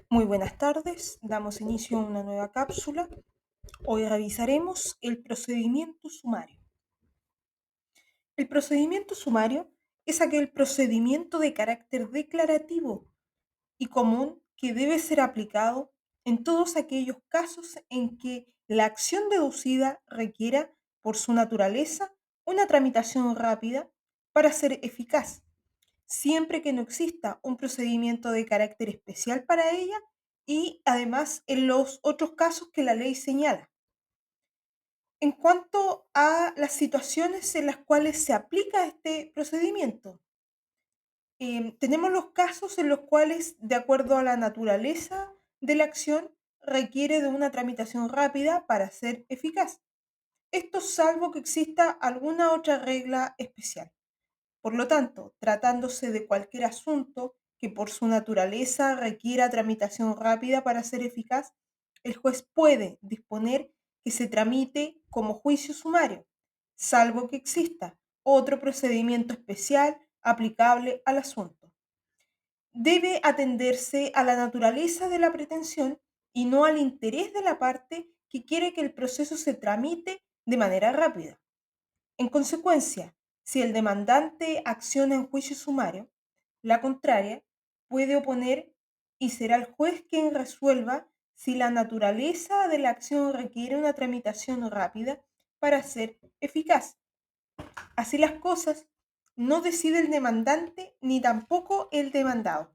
Muy buenas tardes, damos inicio a una nueva cápsula. Hoy revisaremos el procedimiento sumario. El procedimiento sumario es aquel procedimiento de carácter declarativo y común que debe ser aplicado en todos aquellos casos en que la acción deducida requiera, por su naturaleza, una tramitación rápida para ser eficaz, siempre que no exista un procedimiento de carácter especial para ella y además en los otros casos que la ley señala. En cuanto a las situaciones en las cuales se aplica este procedimiento, tenemos los casos en los cuales, de acuerdo a la naturaleza de la acción, requiere de una tramitación rápida para ser eficaz. Esto salvo que exista alguna otra regla especial. Por lo tanto, tratándose de cualquier asunto que por su naturaleza requiera tramitación rápida para ser eficaz, el juez puede disponer que se tramite como juicio sumario, salvo que exista otro procedimiento especial aplicable al asunto. Debe atenderse a la naturaleza de la pretensión y no al interés de la parte que quiere que el proceso se tramite de manera rápida. En consecuencia, si el demandante acciona en juicio sumario, la contraria puede oponer y será el juez quien resuelva si la naturaleza de la acción requiere una tramitación rápida para ser eficaz. Así las cosas, no decide el demandante ni tampoco el demandado.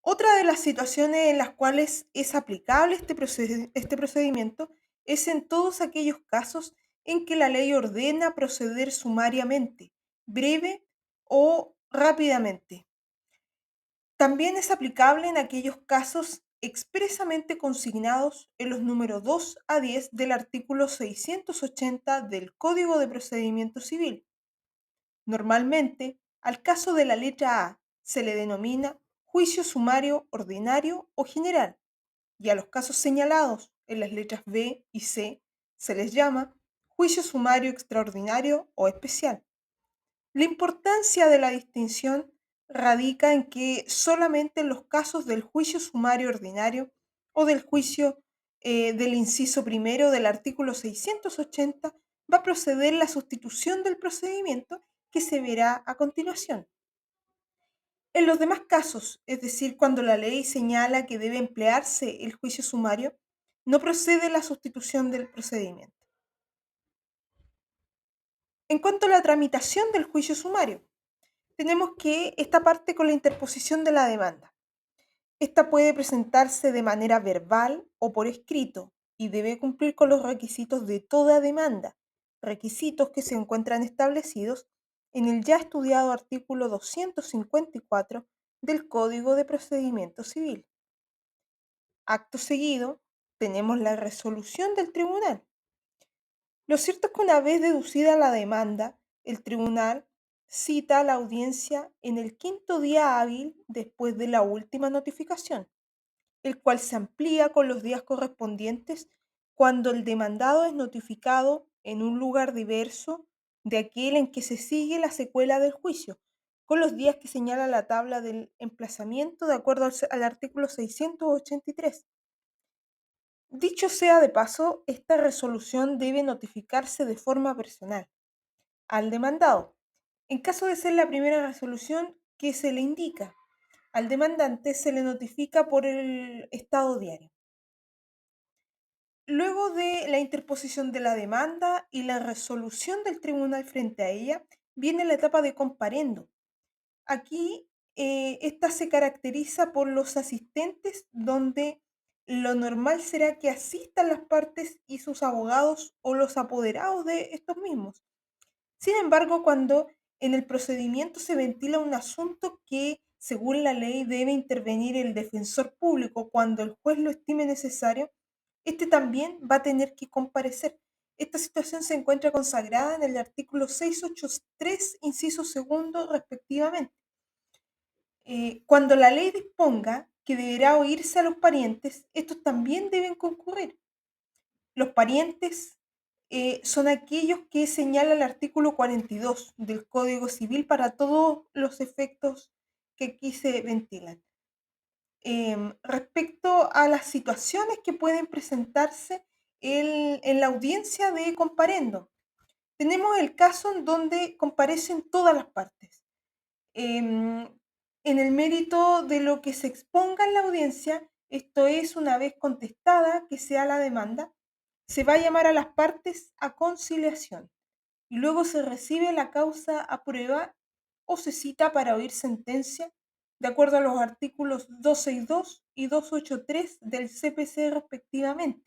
Otra de las situaciones en las cuales es aplicable este procedimiento es en todos aquellos casos en que la ley ordena proceder sumariamente, breve o rápidamente. También es aplicable en aquellos casos expresamente consignados en los números 2 a 10 del artículo 680 del Código de Procedimiento Civil. Normalmente, al caso de la letra A se le denomina juicio sumario ordinario o general, y a los casos señalados en las letras B y C se les llama juicio sumario extraordinario o especial. La importancia de la distinción radica en que solamente en los casos del juicio sumario ordinario o del juicio del inciso primero del artículo 680 va a proceder la sustitución del procedimiento que se verá a continuación. En los demás casos, es decir, cuando la ley señala que debe emplearse el juicio sumario, no procede la sustitución del procedimiento. En cuanto a la tramitación del juicio sumario, tenemos que esta parte con la interposición de la demanda. Esta puede presentarse de manera verbal o por escrito y debe cumplir con los requisitos de toda demanda, requisitos que se encuentran establecidos en el ya estudiado artículo 254 del Código de Procedimiento Civil. Acto seguido, tenemos la resolución del tribunal. Lo cierto es que una vez deducida la demanda, el tribunal cita la audiencia en el quinto día hábil después de la última notificación, el cual se amplía con los días correspondientes cuando el demandado es notificado en un lugar diverso de aquel en que se sigue la secuela del juicio, con los días que señala la tabla del emplazamiento de acuerdo al artículo 683. Dicho sea de paso, esta resolución debe notificarse de forma personal al demandado. En caso de ser la primera resolución que se le indica, al demandante se le notifica por el estado diario. Luego de la interposición de la demanda y la resolución del tribunal frente a ella, viene la etapa de comparendo. Aquí esta se caracteriza por los asistentes, donde lo normal será que asistan las partes y sus abogados o los apoderados de estos mismos. Sin embargo, cuando en el procedimiento se ventila un asunto que, según la ley, debe intervenir el defensor público cuando el juez lo estime necesario, este también va a tener que comparecer. Esta situación se encuentra consagrada en el artículo 683, inciso segundo, respectivamente. Cuando la ley disponga que deberá oírse a los parientes, estos también deben concurrir. Los parientes son aquellos que señala el artículo 42 del Código Civil para todos los efectos que aquí se ventilan. Respecto a las situaciones que pueden presentarse en la audiencia de comparendo, tenemos el caso en donde comparecen todas las partes. em, en el mérito de lo que se exponga en la audiencia, esto es, una vez contestada que sea la demanda, se va a llamar a las partes a conciliación y luego se recibe la causa a prueba o se cita para oír sentencia de acuerdo a los artículos 262 y 283 del CPC respectivamente.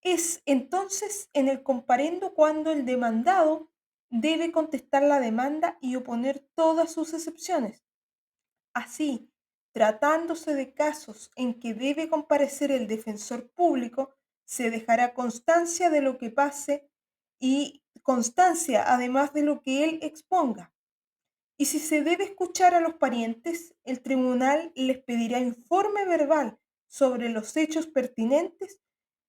Es entonces en el comparendo cuando el demandado debe contestar la demanda y oponer todas sus excepciones. Así, tratándose de casos en que debe comparecer el defensor público, se dejará constancia de lo que pase y constancia además de lo que él exponga. Y si se debe escuchar a los parientes, el tribunal les pedirá informe verbal sobre los hechos pertinentes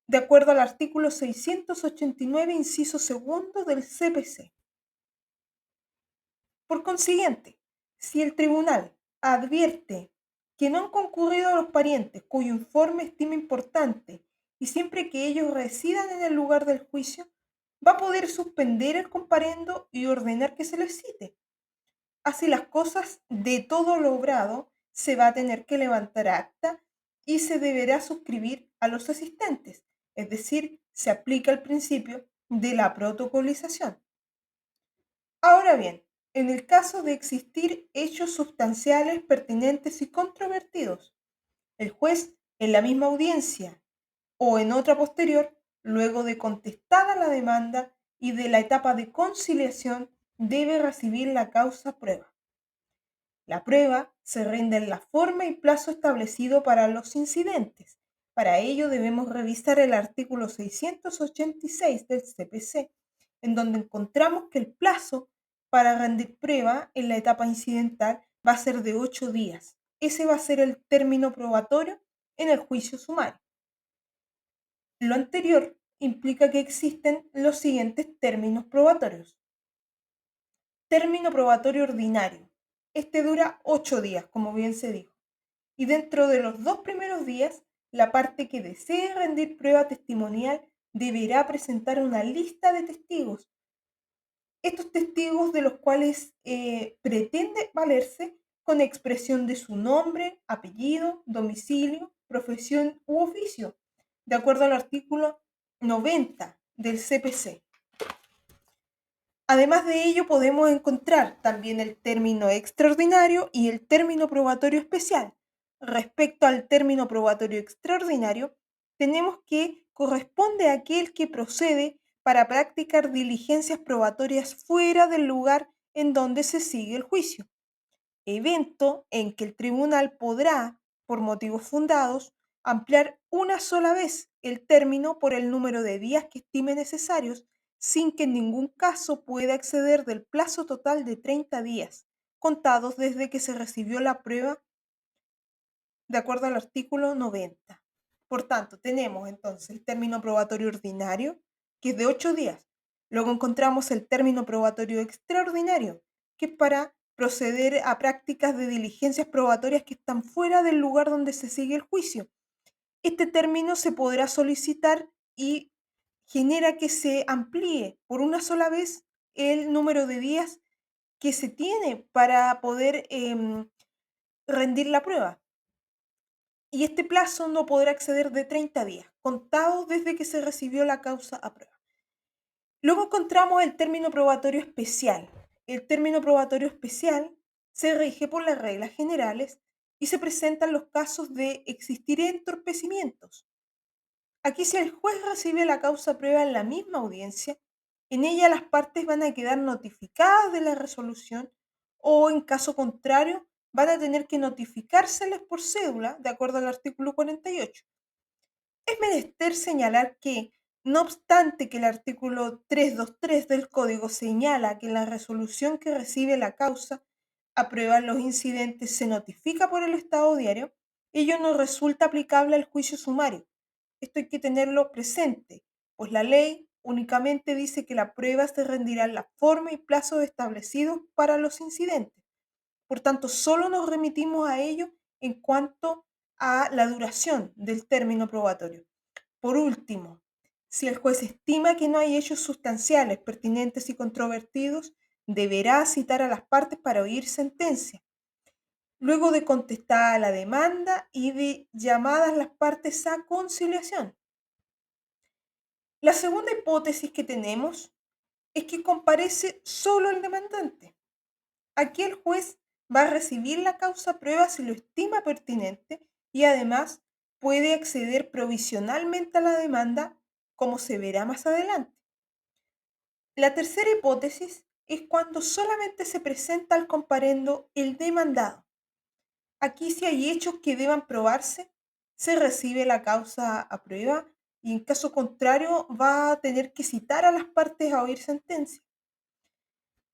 de acuerdo al artículo 689, inciso segundo del CPC. Por consiguiente, si el tribunal advierte que no han concurrido los parientes cuyo informe estima importante y siempre que ellos residan en el lugar del juicio, va a poder suspender el comparendo y ordenar que se les cite. Así las cosas, de todo lo obrado, se va a tener que levantar acta y se deberá suscribir a los asistentes, es decir, se aplica el principio de la protocolización. Ahora bien, en el caso de existir hechos sustanciales pertinentes y controvertidos, el juez, en la misma audiencia o en otra posterior, luego de contestada la demanda y de la etapa de conciliación, debe recibir la causa prueba. La prueba se rinde en la forma y plazo establecido para los incidentes. Para ello debemos revisar el artículo 686 del CPC, en donde encontramos que el plazo para rendir prueba en la etapa incidental va a ser de 8 días. Ese va a ser el término probatorio en el juicio sumario. Lo anterior implica que existen los siguientes términos probatorios. Término probatorio ordinario. Este dura 8 días, como bien se dijo. Y dentro de los 2 primeros días, la parte que desee rendir prueba testimonial deberá presentar una lista de testigos. Estos testigos de los cuales pretende valerse con expresión de su nombre, apellido, domicilio, profesión u oficio, de acuerdo al artículo 90 del CPC. Además de ello, podemos encontrar también el término extraordinario y el término probatorio especial. Respecto al término probatorio extraordinario, tenemos que corresponde a aquel que procede para practicar diligencias probatorias fuera del lugar en donde se sigue el juicio, evento en que el tribunal podrá, por motivos fundados, ampliar una sola vez el término por el número de días que estime necesarios, sin que en ningún caso pueda exceder del plazo total de 30 días, contados desde que se recibió la prueba de acuerdo al artículo 90. Por tanto, tenemos entonces el término probatorio ordinario, que es de 8 días. Luego encontramos el término probatorio extraordinario, que es para proceder a prácticas de diligencias probatorias que están fuera del lugar donde se sigue el juicio. Este término se podrá solicitar y genera que se amplíe por una sola vez el número de días que se tiene para poder rendir la prueba. Y este plazo no podrá exceder de 30 días, contados desde que se recibió la causa a prueba. Luego encontramos el término probatorio especial. El término probatorio especial se rige por las reglas generales y se presentan los casos de existir entorpecimientos. Aquí, si el juez recibe la causa a prueba en la misma audiencia, en ella las partes van a quedar notificadas de la resolución o, en caso contrario, van a tener que notificárseles por cédula, de acuerdo al artículo 48. Es menester señalar que, no obstante que el artículo 323 del Código señala que en la resolución que recibe la causa a prueba los incidentes se notifica por el Estado diario, ello no resulta aplicable al juicio sumario. Esto hay que tenerlo presente, pues la ley únicamente dice que la prueba se rendirá en la forma y plazos establecidos para los incidentes. Por tanto, solo nos remitimos a ello en cuanto a la duración del término probatorio. Por último, si el juez estima que no hay hechos sustanciales pertinentes y controvertidos, deberá citar a las partes para oír sentencia, luego de contestada la demanda y de llamadas las partes a conciliación. La segunda hipótesis que tenemos es que comparece solo el demandante. Aquí el juez va a recibir la causa prueba si lo estima pertinente y además puede acceder provisionalmente a la demanda, como se verá más adelante. La tercera hipótesis es cuando solamente se presenta al comparendo el demandado. Aquí si hay hechos que deban probarse, se recibe la causa a prueba y en caso contrario va a tener que citar a las partes a oír sentencia.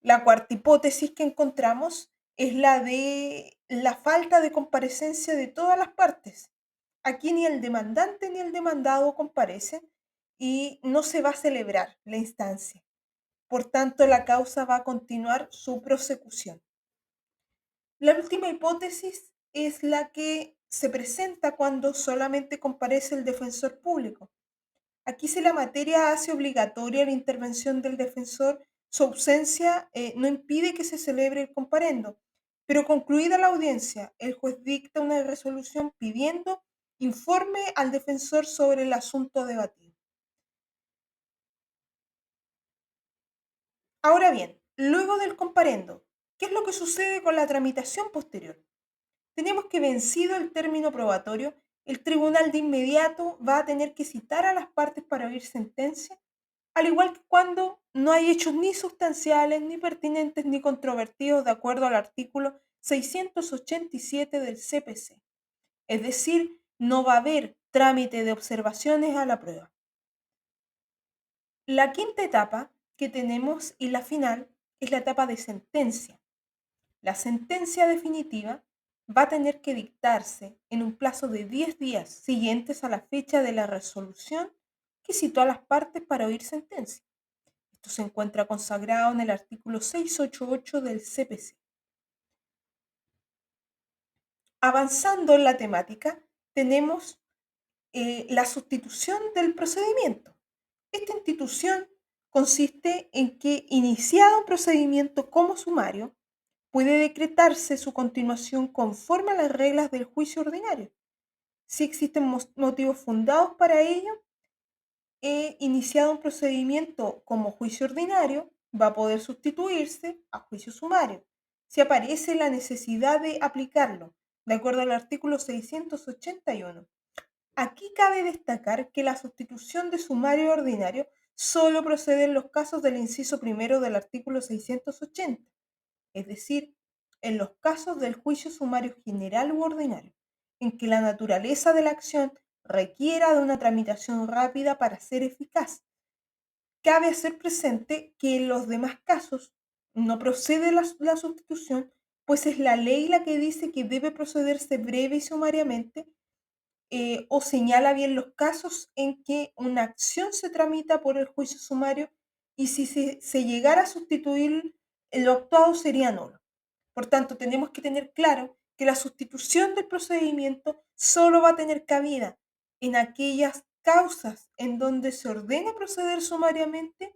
La cuarta hipótesis que encontramos es la de la falta de comparecencia de todas las partes. Aquí ni el demandante ni el demandado comparecen y no se va a celebrar la instancia. Por tanto, la causa va a continuar su prosecución. La última hipótesis es la que se presenta cuando solamente comparece el defensor público. Aquí si la materia hace obligatoria la intervención del defensor, su ausencia no impide que se celebre el comparendo, pero concluida la audiencia, el juez dicta una resolución pidiendo informe al defensor sobre el asunto debatido. Ahora bien, luego del comparendo, ¿qué es lo que sucede con la tramitación posterior? Tenemos que vencido el término probatorio, el tribunal de inmediato va a tener que citar a las partes para oír sentencia, al igual que cuando no hay hechos ni sustanciales, ni pertinentes, ni controvertidos de acuerdo al artículo 687 del CPC. Es decir, no va a haber trámite de observaciones a la prueba. La quinta etapa que tenemos y la final es la etapa de sentencia. La sentencia definitiva va a tener que dictarse en un plazo de 10 días siguientes a la fecha de la resolución que citó a las partes para oír sentencia. Esto se encuentra consagrado en el artículo 688 del CPC. Avanzando en la temática, tenemos la sustitución del procedimiento. Esta institución consiste en que, iniciado un procedimiento como sumario, puede decretarse su continuación conforme a las reglas del juicio ordinario. Si existen motivos fundados para ello, iniciado un procedimiento como juicio ordinario, va a poder sustituirse a juicio sumario si aparece la necesidad de aplicarlo, de acuerdo al artículo 681. Aquí cabe destacar que la sustitución de sumario a ordinario solo procede en los casos del inciso primero del artículo 680, es decir, en los casos del juicio sumario general u ordinario, en que la naturaleza de la acción requiera de una tramitación rápida para ser eficaz. Cabe hacer presente que en los demás casos no procede la sustitución, pues es la ley la que dice que debe procederse breve y sumariamente, o señala bien los casos en que una acción se tramita por el juicio sumario y si se llegara a sustituir, lo actuado sería nulo. Por tanto, tenemos que tener claro que la sustitución del procedimiento solo va a tener cabida en aquellas causas en donde se ordena proceder sumariamente,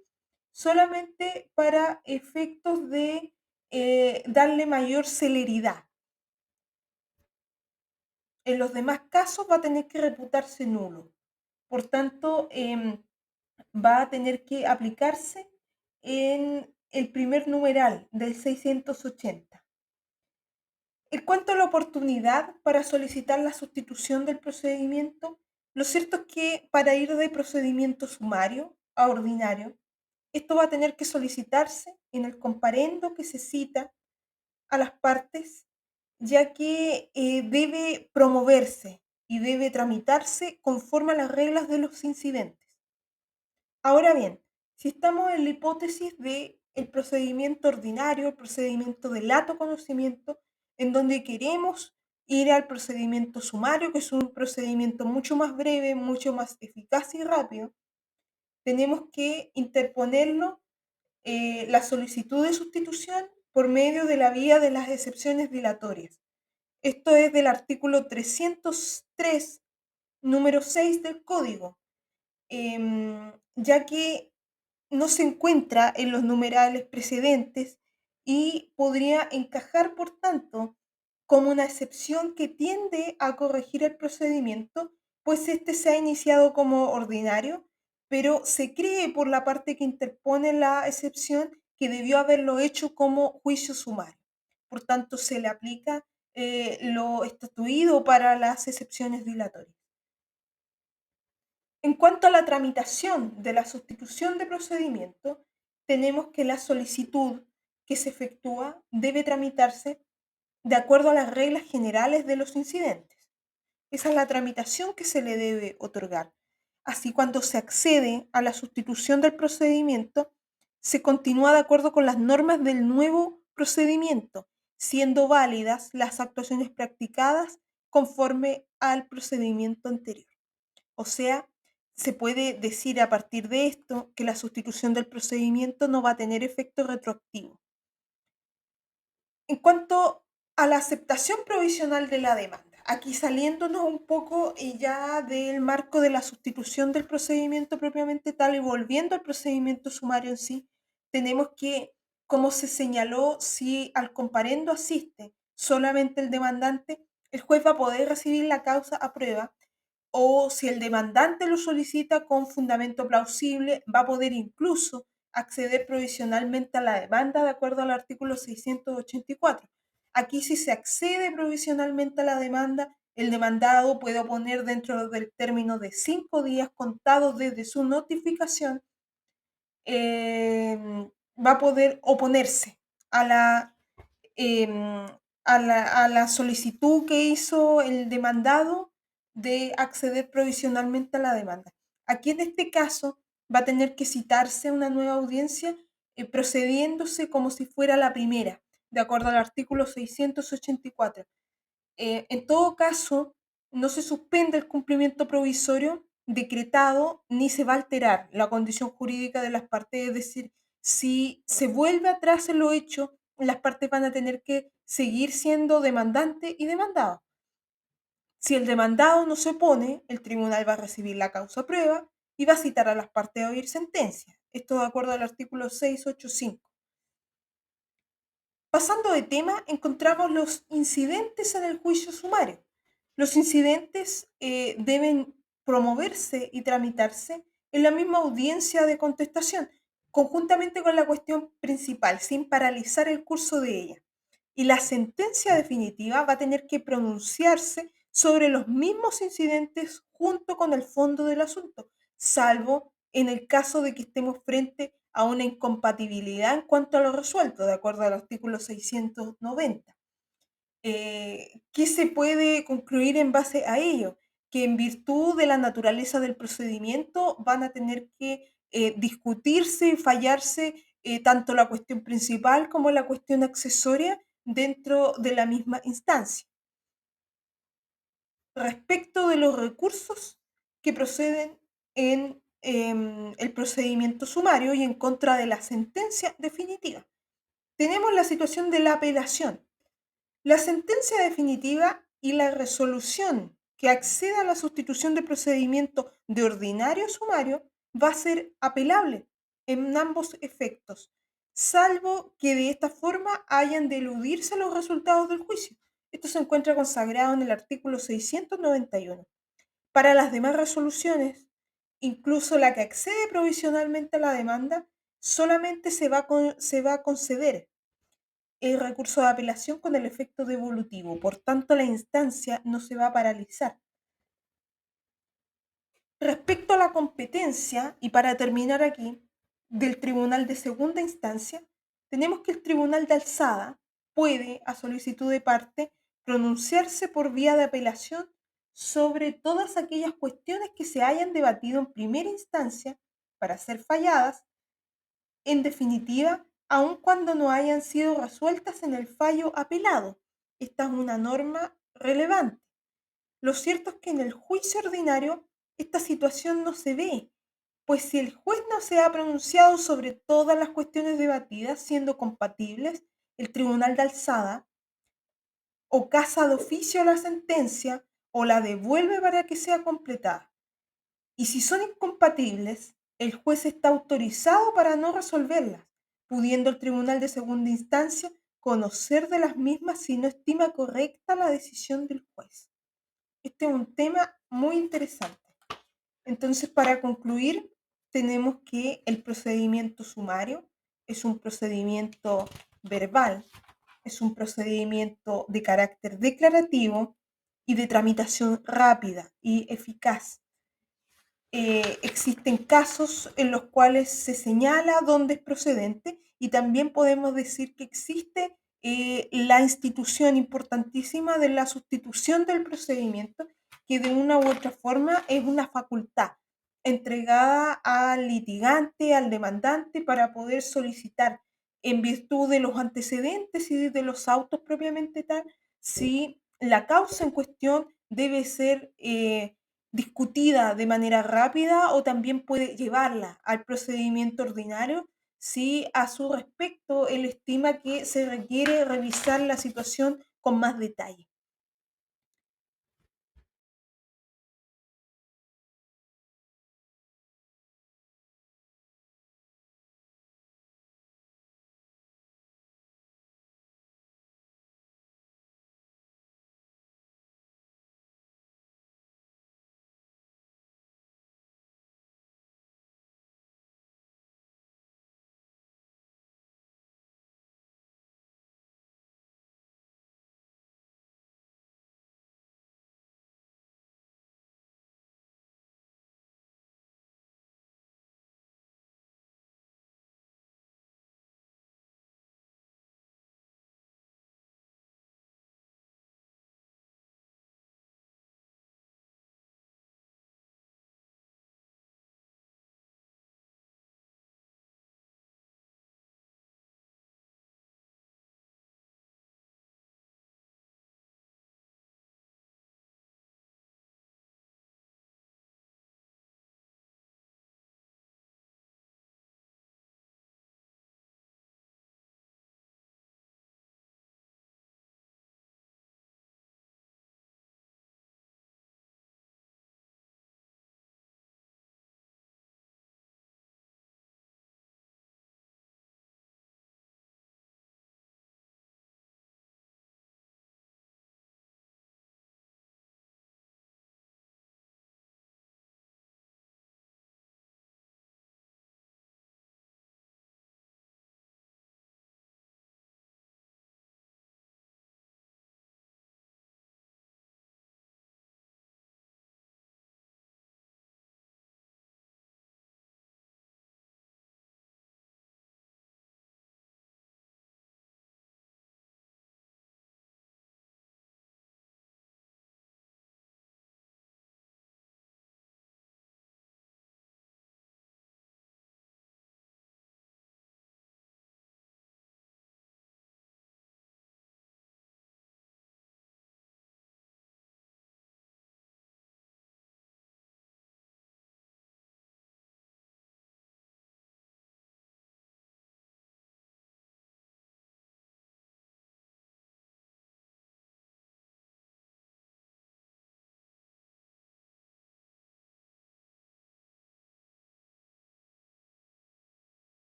solamente para efectos de darle mayor celeridad. En los demás casos va a tener que reputarse nulo. Por tanto, va a tener que aplicarse en el primer numeral del 680. En cuanto a la oportunidad para solicitar la sustitución del procedimiento, lo cierto es que para ir de procedimiento sumario a ordinario, esto va a tener que solicitarse en el comparendo que se cita a las partes, ya que debe promoverse y debe tramitarse conforme a las reglas de los incidentes. Ahora bien, si estamos en la hipótesis de el procedimiento ordinario, el procedimiento de lato conocimiento, en donde queremos ir al procedimiento sumario, que es un procedimiento mucho más breve, mucho más eficaz y rápido, tenemos que interponerlo la solicitud de sustitución por medio de la vía de las excepciones dilatorias. Esto es del artículo 303, número 6 del Código, ya que no se encuentra en los numerales precedentes y podría encajar, por tanto, como una excepción que tiende a corregir el procedimiento, pues este se ha iniciado como ordinario, pero se cree por la parte que interpone la excepción que debió haberlo hecho como juicio sumario. Por tanto, se le aplica lo estatuido para las excepciones dilatorias. En cuanto a la tramitación de la sustitución de procedimiento, tenemos que la solicitud que se efectúa debe tramitarse de acuerdo a las reglas generales de los incidentes. Esa es la tramitación que se le debe otorgar. Así, cuando se accede a la sustitución del procedimiento, se continúa de acuerdo con las normas del nuevo procedimiento, siendo válidas las actuaciones practicadas conforme al procedimiento anterior. O sea, se puede decir a partir de esto que la sustitución del procedimiento no va a tener efecto retroactivo. En cuanto a la aceptación provisional de la demanda, aquí saliéndonos un poco ya del marco de la sustitución del procedimiento propiamente tal y volviendo al procedimiento sumario en sí, tenemos que, como se señaló, si al comparendo asiste solamente el demandante, el juez va a poder recibir la causa a prueba, o si el demandante lo solicita con fundamento plausible, va a poder incluso acceder provisionalmente a la demanda de acuerdo al artículo 684. Aquí, si se accede provisionalmente a la demanda, el demandado puede oponer dentro del término de 5 días contados desde su notificación, va a poder oponerse a la, em, a la solicitud que hizo el demandado de acceder provisionalmente a la demanda. Aquí, en este caso, va a tener que citarse una nueva audiencia, procediéndose como si fuera la primera, de acuerdo al artículo 684. En todo caso, no se suspende el cumplimiento provisorio decretado ni se va a alterar la condición jurídica de las partes. Es decir, si se vuelve atrás en lo hecho, las partes van a tener que seguir siendo demandante y demandado. Si el demandado no se opone, el tribunal va a recibir la causa a prueba y va a citar a las partes a oír sentencia. Esto de acuerdo al artículo 685. Pasando de tema, encontramos los incidentes en el juicio sumario. Los incidentes deben promoverse y tramitarse en la misma audiencia de contestación, conjuntamente con la cuestión principal, sin paralizar el curso de ella. Y la sentencia definitiva va a tener que pronunciarse sobre los mismos incidentes junto con el fondo del asunto, salvo en el caso de que estemos frente a una incompatibilidad en cuanto a lo resuelto, de acuerdo al artículo 690. ¿Qué se puede concluir en base a ello? Que en virtud de la naturaleza del procedimiento van a tener que discutirse y fallarse tanto la cuestión principal como la cuestión accesoria dentro de la misma instancia. Respecto de los recursos que proceden en el procedimiento sumario y en contra de la sentencia definitiva, tenemos la situación de la apelación. La sentencia definitiva y la resolución que acceda a la sustitución de procedimiento de ordinario a sumario va a ser apelable en ambos efectos, salvo que de esta forma hayan de eludirse los resultados del juicio. Esto se encuentra consagrado en el artículo 691. Para las demás resoluciones, incluso la que accede provisionalmente a la demanda, solamente se va a conceder el recurso de apelación con el efecto devolutivo. Por tanto, la instancia no se va a paralizar. Respecto a la competencia, y para terminar aquí, del tribunal de segunda instancia, tenemos que el tribunal de alzada puede, a solicitud de parte, pronunciarse por vía de apelación sobre todas aquellas cuestiones que se hayan debatido en primera instancia para ser falladas, en definitiva, aun cuando no hayan sido resueltas en el fallo apelado. Esta es una norma relevante. Lo cierto es que en el juicio ordinario esta situación no se ve, pues si el juez no se ha pronunciado sobre todas las cuestiones debatidas, siendo compatibles, el tribunal de alzada o casa de oficio la sentencia o la devuelve para que sea completada. Y si son incompatibles, el juez está autorizado para no resolverlas, pudiendo el tribunal de segunda instancia conocer de las mismas si no estima correcta la decisión del juez. Este es un tema muy interesante. Entonces, para concluir, tenemos que el procedimiento sumario es un procedimiento verbal, es un procedimiento de carácter declarativo y de tramitación rápida y eficaz. Existen casos en los cuales se señala dónde es procedente y también podemos decir que existe la institución importantísima de la sustitución del procedimiento, que de una u otra forma es una facultad entregada al litigante, al demandante, para poder solicitar en virtud de los antecedentes y de los autos propiamente tal, si la causa en cuestión debe ser discutida de manera rápida o también puede llevarla al procedimiento ordinario si a su respecto él estima que se requiere revisar la situación con más detalle.